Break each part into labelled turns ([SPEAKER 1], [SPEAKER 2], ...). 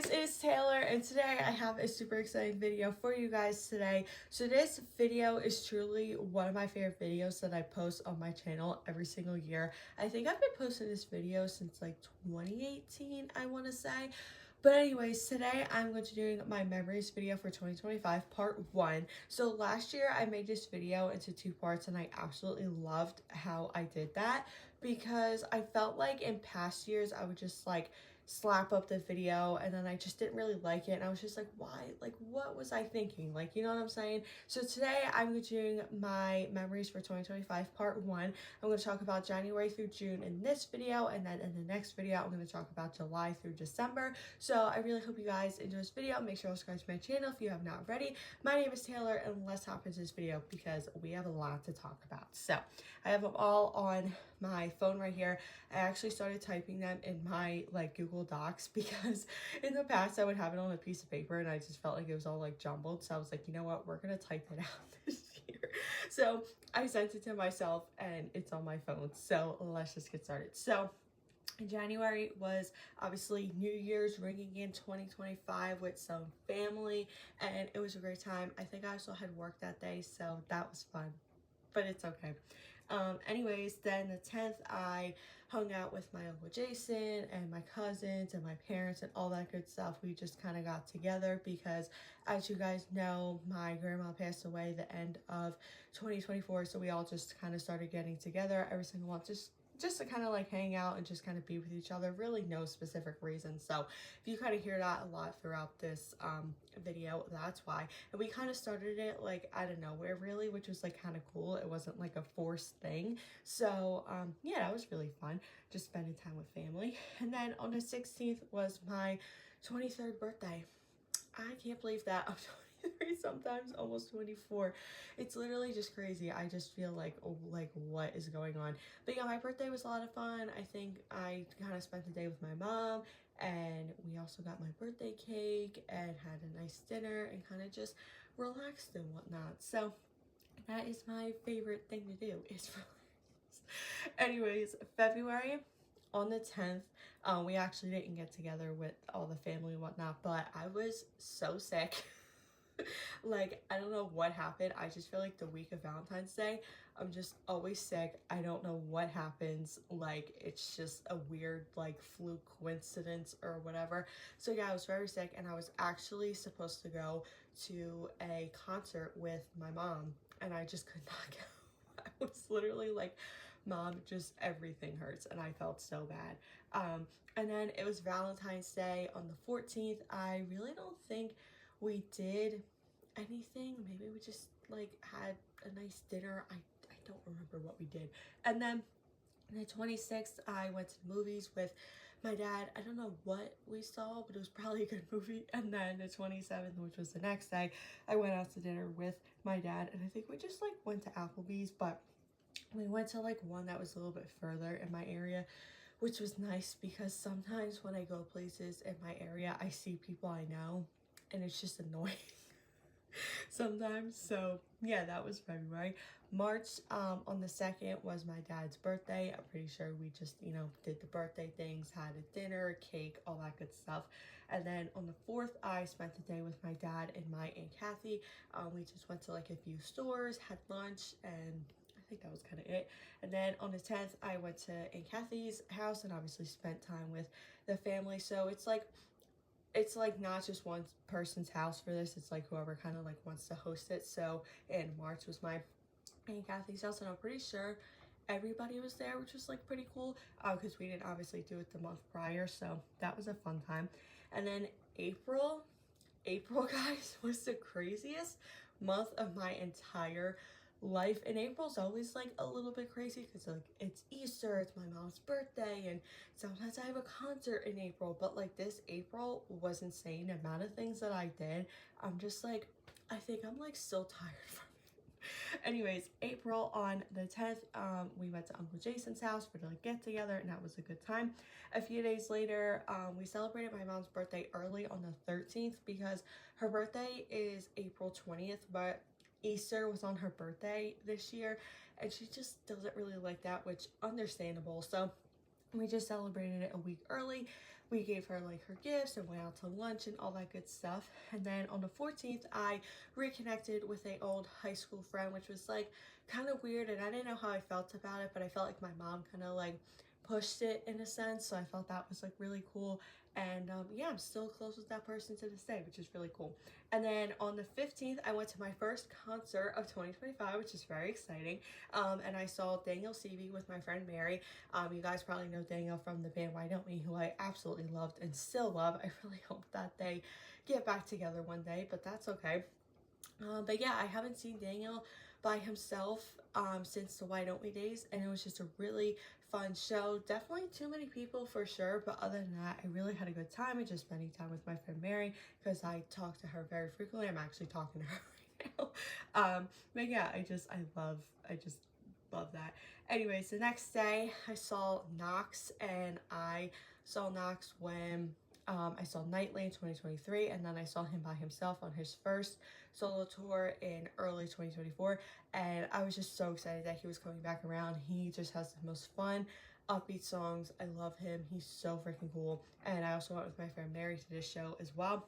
[SPEAKER 1] guys, it's Taylor, and today I have a super exciting video for you guys today. So this video is truly one of my favorite videos that I post on my channel every single year. I think I've been posting this video since like 2018, I want to say. But anyways, today I'm going to be doing my memories video for 2025 part 1. So last year I made this video into 2 parts and I absolutely loved how I did that because I felt like in past years I would just like slap up the video and then I just didn't really like it and I was just like, why? Like, what was I thinking? Like, you know what I'm saying? So today I'm doing my memories for 2025 part 1. I'm going to talk about January through June in this video, and then in the next video I'm going to talk about July through December. So I really hope you guys enjoy this video. Make sure to subscribe to my channel if you have not already. My name is Taylor and let's hop into this video because we have a lot to talk about. So I have them all on my phone right here. I actually started typing them in my like Google Docs because in the past I would have it on a piece of paper and I just felt like it was all like jumbled. So I was like, you know what, we're gonna type it out this year. So I sent it to myself and it's on my phone. So let's just get started. So January was obviously New Year's, ringing in 2025 with some family, and it was a great time. I think I also had work that day, so that was fun, but it's okay. Anyways, then the 10th, I hung out with my Uncle Jason and my cousins and my parents and all that good stuff. We just kind of got together because, as you guys know, my grandma passed away the end of 2024, so we all just kind of started getting together every single month, just to kind of like hang out and just kind of be with each other. Really no specific reason. So if you kind of hear that a lot throughout this video, that's why. And we kind of started it like out of nowhere really, which was like kind of cool. It wasn't like a forced thing. So yeah, that was really fun, just spending time with family. And then on the 16th was my 23rd birthday. I can't believe that I'm 23, sometimes almost 24. It's literally just crazy. I just feel like, oh, like what is going on? But yeah, my birthday was a lot of fun. I think I kind of spent the day with my mom, and we also got my birthday cake and had a nice dinner and kind of just relaxed and whatnot. So that is my favorite thing to do, is relax. Anyways, February on the 10th, we actually didn't get together with all the family and whatnot, but I was so sick. Like, I don't know what happened. I just feel like the week of Valentine's Day, I'm just always sick. I don't know what happens. Like, it's just a weird, like, fluke coincidence or whatever. So, yeah, I was very sick, and I was actually supposed to go to a concert with my mom, and I just could not go. I was literally like, Mom, just everything hurts, and I felt so bad. And then it was Valentine's Day on the 14th. I really don't think we did anything. Maybe we just like had a nice dinner. I don't remember what we did. And then the 26th, I went to the movies with my dad. I don't know what we saw, but it was probably a good movie. And then the 27th, which was the next day, I went out to dinner with my dad, and I think we just like went to Applebee's, but we went to like one that was a little bit further in my area, which was nice because sometimes when I go places in my area, I see people I know and it's just annoying sometimes. So yeah, that was February. March on the 2nd was my dad's birthday. I'm pretty sure we just, you know, did the birthday things, had a dinner, cake, all that good stuff. And then on the 4th, I spent the day with my dad and my Aunt Kathy. We just went to like a few stores, had lunch, and I think that was kind of it. And then on the 10th, I went to Aunt Kathy's house and obviously spent time with the family. So it's like not just one person's house for this. It's like whoever kind of like wants to host it. So in March was my Aunt Kathy's house, and I'm pretty sure everybody was there, which was like pretty cool because we didn't obviously do it the month prior. So that was a fun time. And then April guys, was the craziest month of my entire life. And April's always like a little bit crazy because like it's Easter, it's my mom's birthday, and sometimes I have a concert in April. But like this April was insane. The amount of things that I did, I'm just like, I think I'm like still tired from it. Anyways, April on the 10th, we went to Uncle Jason's house for the get together, and that was a good time. A few days later, we celebrated my mom's birthday early on the 13th because her birthday is April 20th, but Easter was on her birthday this year, and she just doesn't really like that, which understandable. So We just celebrated it a week early. We gave her like her gifts and went out to lunch and all that good stuff. And then on the 14th, I reconnected with an old high school friend, which was like kind of weird. And I didn't know how I felt about it, but I felt like my mom kind of like pushed it in a sense. So I felt that was like really cool. And yeah, I'm still close with that person to this day, which is really cool. And then on the 15th, I went to my first concert of 2025, which is very exciting. And I saw Daniel Seavey with my friend Mary. You guys probably know Daniel from the band Why Don't We, who I absolutely loved and still love. I really hope that they get back together one day, but that's okay. But yeah, I haven't seen Daniel by himself since the Why Don't We days, and it was just a really fun show. Definitely too many people for sure, but other than that, I really had a good time and just spending time with my friend Mary because I talk to her very frequently. I'm actually talking to her right now. But yeah, I just love that. Anyways, the next day I saw Knox, and I saw Knox when I saw Nightly in 2023, and then I saw him by himself on his first solo tour in early 2024, and I was just so excited that he was coming back around. He just has the most fun, upbeat songs. I love him. He's so freaking cool. And I also went with my friend Mary to this show as well.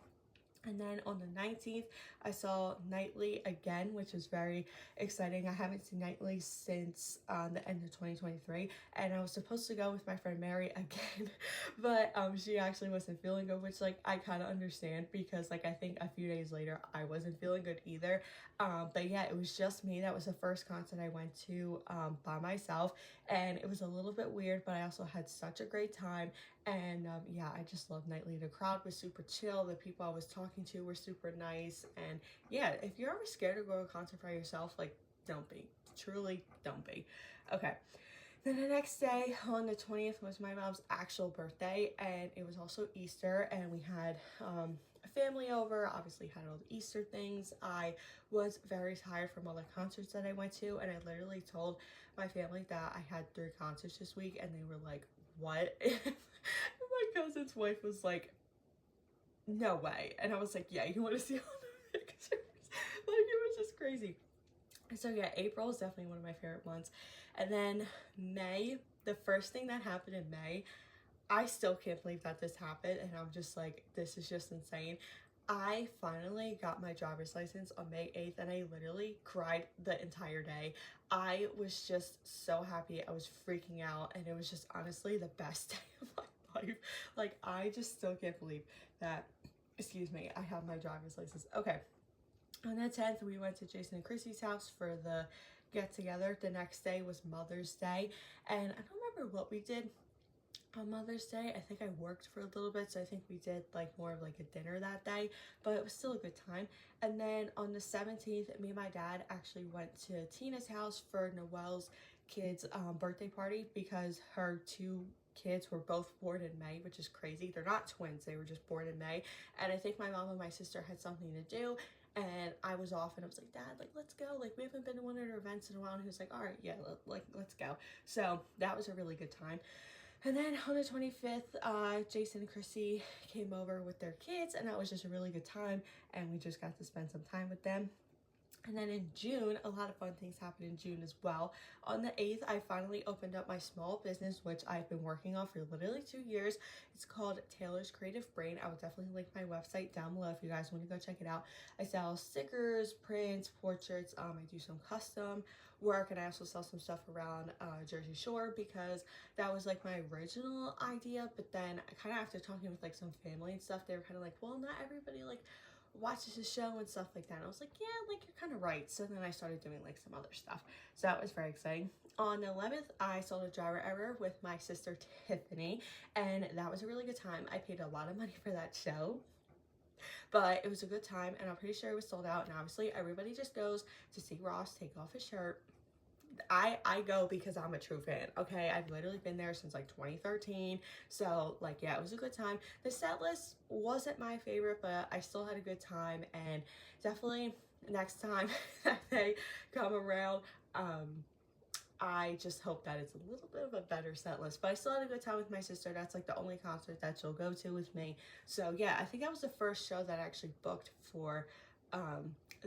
[SPEAKER 1] And then on the 19th, I saw Nightly again, which was very exciting. I haven't seen Nightly since the end of 2023, and I was supposed to go with my friend Mary again, but she actually wasn't feeling good, which like I kind of understand because like I think a few days later I wasn't feeling good either. But yeah, it was just me. That was the first concert I went to by myself, and it was a little bit weird, but I also had such a great time. And yeah, I just love Nightly. The crowd was super chill. The people I was talking to were super nice. And yeah, if you're ever scared to go to a concert by yourself, like, don't be. Truly, don't be. Okay. Then the next day, on the 20th, was my mom's actual birthday, and it was also Easter, and we had a family over, obviously had all the Easter things. I was very tired from all the concerts that I went to, and I literally told my family that I had 3 concerts this week, and they were like, what? My cousin's wife was like, no way. And I was like, yeah, you want to see all the pictures? Like, it was just crazy. So yeah, April is definitely one of my favorite months. And then May, the first thing that happened in May, I still can't believe that this happened, and I'm just like, this is just insane. I finally got my driver's license on May 8th, and I literally cried the entire day. I was just so happy. I was freaking out, and it was just honestly the best day of my life. Like, I just still can't believe that, excuse me, I have my driver's license. Okay. On the 10th, we went to Jason and Chrissy's house for the get together. The next day was Mother's Day, and I don't remember what we did on Mother's Day. I think I worked for a little bit, so I think we did like more of like a dinner that day, but it was still a good time. And then on the 17th, me and my dad actually went to Tina's house for Noelle's kids' birthday party because her 2 kids were both born in May, which is crazy. They're not twins, they were just born in May. And I think my mom and my sister had something to do, and I was off, and I was like, Dad, like, let's go. Like, we haven't been to one of their events in a while. And he was like, all right, yeah, let's go. So that was a really good time. And then on the 25th, Jason and Chrissy came over with their kids, and that was just a really good time, and we just got to spend some time with them. And then in June, a lot of fun things happened in June as well. On the 8th, I finally opened up my small business, which I've been working on for literally 2 years. It's called Taylor's Creative Brain. I will definitely link my website down below if you guys want to go check it out. I sell stickers, prints, portraits. I do some custom work, and I also sell some stuff around Jersey Shore because that was like my original idea. But then kind of after talking with like some family and stuff, they were kind of like, well, not everybody like watches the show and stuff like that. And I was like, yeah, like, you're kind of right. So then I started doing like some other stuff. So that was very exciting. On the 11th, I sold a driver error with my sister Tiffany, and that was a really good time. I paid a lot of money for that show, but it was a good time, and I'm pretty sure it was sold out. And obviously everybody just goes to see Ross take off his shirt. I go because I'm a true fan, okay? I've literally been there since like 2013, so like, yeah, it was a good time. The set list wasn't my favorite, but I still had a good time, and definitely next time that they come around, I just hope that it's a little bit of a better set list. But I still had a good time with my sister. That's like the only concert that she'll go to with me. So yeah, I think that was the first show that I actually booked for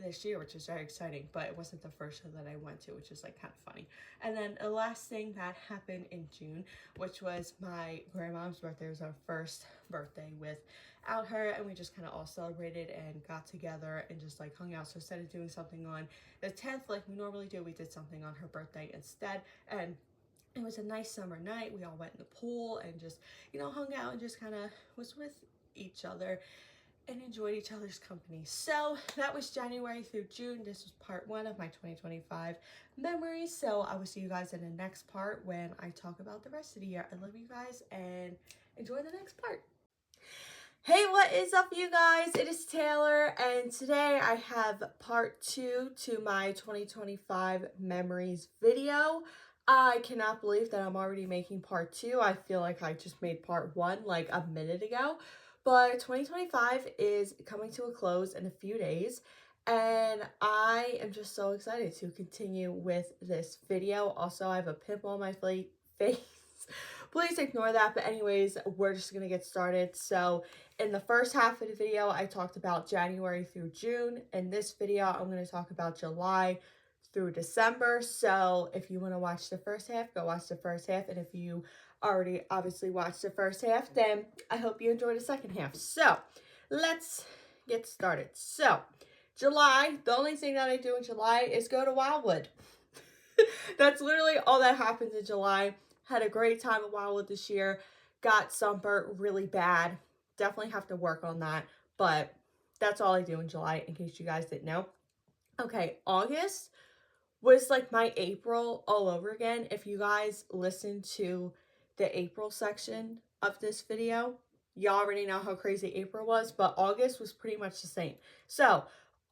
[SPEAKER 1] this year, which is very exciting, but it wasn't the first show that I went to, which is like kind of funny. And then the last thing that happened in June, which was my grandmom's birthday. It was our first birthday without her, and we just kind of all celebrated and got together and just like hung out. So instead of doing something on the 10th like we normally do, we did something on her birthday instead. And it was a nice summer night. We all went in the pool and just, you know, hung out and just kind of was with each other and enjoyed each other's company. So that was January through June. This was part 1 of my 2025 memories. So I will see you guys in the next part when I talk about the rest of the year. I love you guys and enjoy the next part. Hey, what is up, you guys? It is Taylor, and today I have part 2 to my 2025 memories video. I cannot believe that I'm already making part 2. I feel like I just made part 1 like a minute ago. But 2025 is coming to a close in a few days, and I am just so excited to continue with this video. Also, I have a pimple on my face. Please ignore that. But anyways, we're just going to get started. So in the first half of the video, I talked about January through June. In this video, I'm going to talk about July through December. So if you want to watch the first half, go watch the first half. And if you already obviously watched the first half, then I hope you enjoy the second half. So let's get started. So July, the only thing that I do in July is go to Wildwood. That's literally all that happens in July. Had a great time at Wildwood this year. Got sunburnt really bad. Definitely have to work on that. But that's all I do in July, in case you guys didn't know. Okay, August was like my April all over again. If you guys listen to the April section of this video, you already know how crazy April was, but August was pretty much the same. So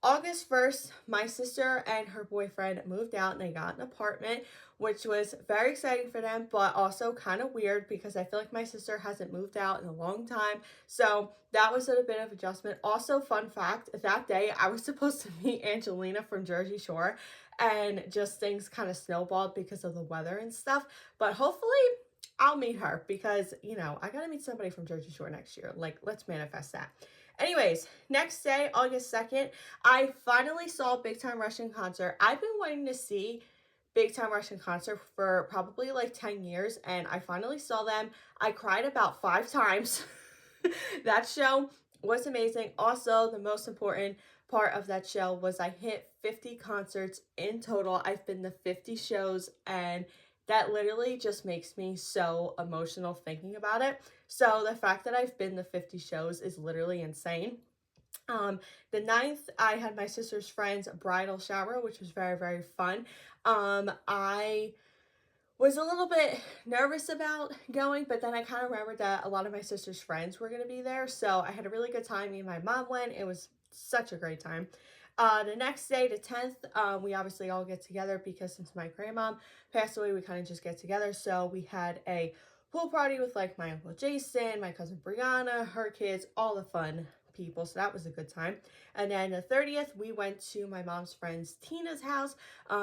[SPEAKER 1] August 1st, my sister and her boyfriend moved out and they got an apartment, which was very exciting for them, but also kind of weird because I feel like my sister hasn't moved out in a long time. So that was a bit of adjustment. Also, fun fact, that day I was supposed to meet Angelina from Jersey Shore, and just things kind of snowballed because of the weather and stuff. But hopefully I'll meet her because, you know, I gotta meet somebody from Jersey Shore next year. Like, let's manifest that. Anyways, next day, August 2nd, I finally saw Big Time Rush in concert. I've been wanting to see Big Time Rush in concert for probably like 10 years, and I finally saw them. I cried about 5 times. That show was amazing. Also, the most important part of that show was I hit 50 concerts in total. I've been to 50 shows, and that literally just makes me so emotional thinking about it. So the fact that I've been to 50 shows is literally insane. The 9th, I had my sister's friend's bridal shower, which was very, very fun. I was a little bit nervous about going, but then I kind of remembered that a lot of my sister's friends were going to be there. So I had a really good time. Me and my mom went. It was such a great time. The next day, the 10th, we obviously all get together because since my grandmom passed away, we kind of just get together. So we had a pool party with like my Uncle Jason, my cousin Brianna, her kids, all the fun people. So that was a good time. And then the 30th, we went to my mom's friend's Tina's house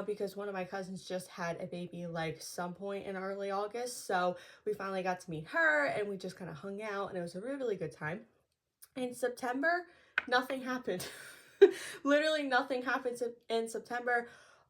[SPEAKER 1] because one of my cousins just had a baby like some point in early August. So we finally got to meet her and we just kind of hung out, and it was a really, really good time. In September, nothing happened. Literally nothing happened in September.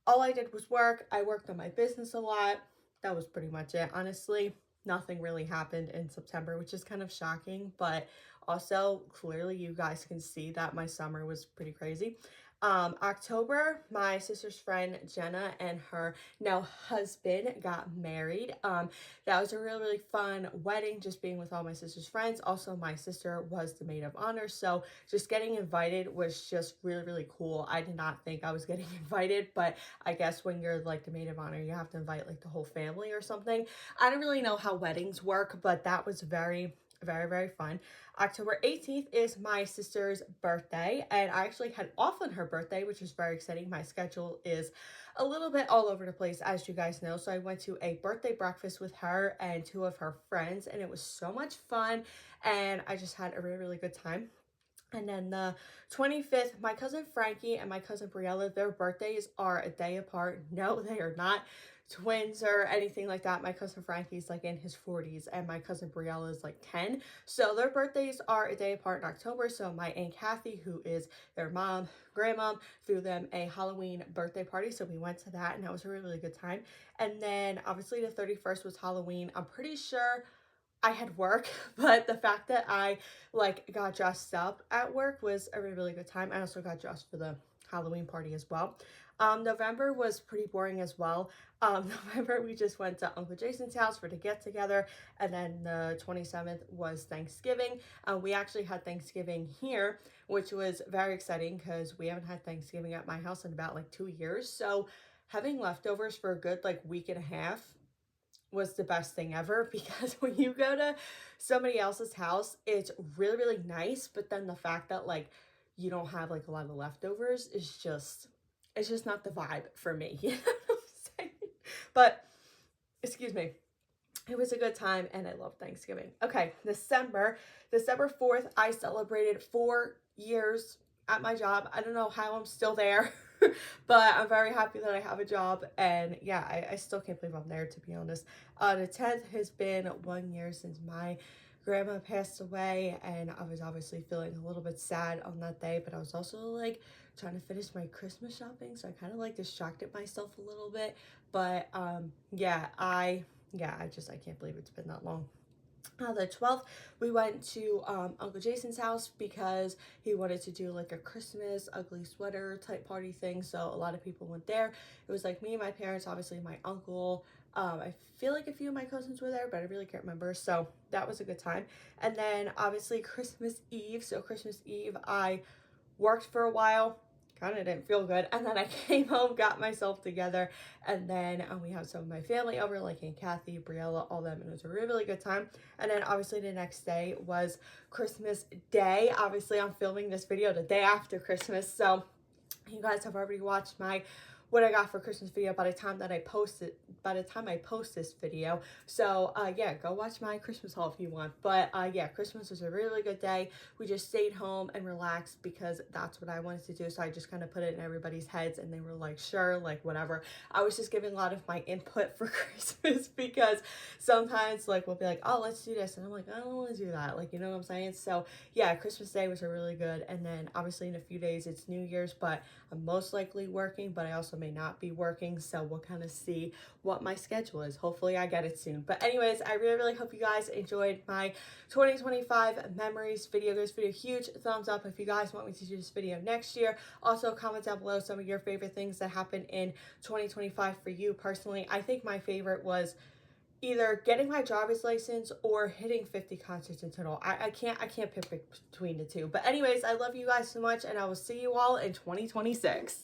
[SPEAKER 1] All I did was work. I worked on my business a lot. That was pretty much it. Honestly, nothing really happened in September, which is kind of shocking, but also clearly you guys can see that my summer was pretty crazy. October, my sister's friend Jenna and her now husband got married. That was a really, really fun wedding, just being with all my sister's friends. Also, my sister was the maid of honor, so just getting invited was just really, really cool. I did not think I was getting invited, but I guess when you're like the maid of honor, you have to invite like the whole family or something. I don't really know how weddings work, but that was very, very fun. October 18th is my sister's birthday, and I actually had off on her birthday, which is very exciting. My schedule is a little bit all over the place, as you guys know. So I went to a birthday breakfast with her and 2 of her friends, and it was so much fun, and I just had a really, really good time. And then the 25th, my cousin Frankie and my cousin Briella, their birthdays are a day apart. No, they are not. twins or anything like that. My cousin Frankie's like in his 40s and my cousin Briella is like 10. So their birthdays are a day apart in October. So my Aunt Kathy, who is their mom, grandmom, threw them a Halloween birthday party. So we went to that and that was a really, really good time. And then obviously the 31st was Halloween. I'm pretty sure I had work, but the fact that I like got dressed up at work was a really, really good time. I also got dressed for the Halloween party as well. November was pretty boring as well. November, we just went to Uncle Jason's house for the get together, and then the 27th was Thanksgiving. We actually had Thanksgiving here, which was very exciting because we haven't had Thanksgiving at my house in about like 2 years. So having leftovers for a good like week and a half was the best thing ever, because when you go to somebody else's house, it's really, really nice. But then the fact that like you don't have like a lot of leftovers is just, it's just not the vibe for me. You know what I'm saying? But excuse me. It was a good time and I love Thanksgiving. Okay, December 4th, I celebrated 4 years at my job. I don't know how I'm still there, but I'm very happy that I have a job. And yeah, I still can't believe I'm there, to be honest. The 10th has been 1 year since my grandma passed away, and I was obviously feeling a little bit sad on that day, but I was also like trying to finish my Christmas shopping, so I kind of like distracted myself a little bit. But yeah, I can't believe it's been that long. The 12th, we went to Uncle Jason's house because he wanted to do like a Christmas ugly sweater type party thing. So a lot of people went there. It was like me and my parents, obviously my uncle. I feel like a few of my cousins were there, but I really can't remember. So that was a good time. And then obviously Christmas Eve. So Christmas Eve, I worked for a while, kind of didn't feel good, and then I came home, got myself together, and then we had some of my family over, like Aunt Kathy, Briella, all them, and it was a really, really good time. And then obviously the next day was Christmas Day. Obviously I'm filming this video the day after Christmas, so you guys have already watched my what I got for Christmas video by the time I post this video. So yeah, go watch my Christmas haul if you want. But yeah, Christmas was a really good day. We just stayed home and relaxed because that's what I wanted to do. So I just kind of put it in everybody's heads and they were like, sure, like whatever. I was just giving a lot of my input for Christmas because sometimes like we'll be like, oh, let's do this, and I'm like, I don't want to do that, like, you know what I'm saying? So yeah, Christmas Day was a really good. And then obviously in a few days it's New Year's, but I'm most likely working, but I also may not be working, so we'll kind of see what my schedule is. Hopefully I get it soon. But anyways, I really, really hope you guys enjoyed my 2025 memories video. This video, huge thumbs up if you guys want me to do this video next year. Also comment down below some of your favorite things that happened in 2025 for you personally. I think my favorite was either getting my driver's license or hitting 50 concerts in total. I can't pick between the two. But anyways, I love you guys so much, and I will see you all in 2026.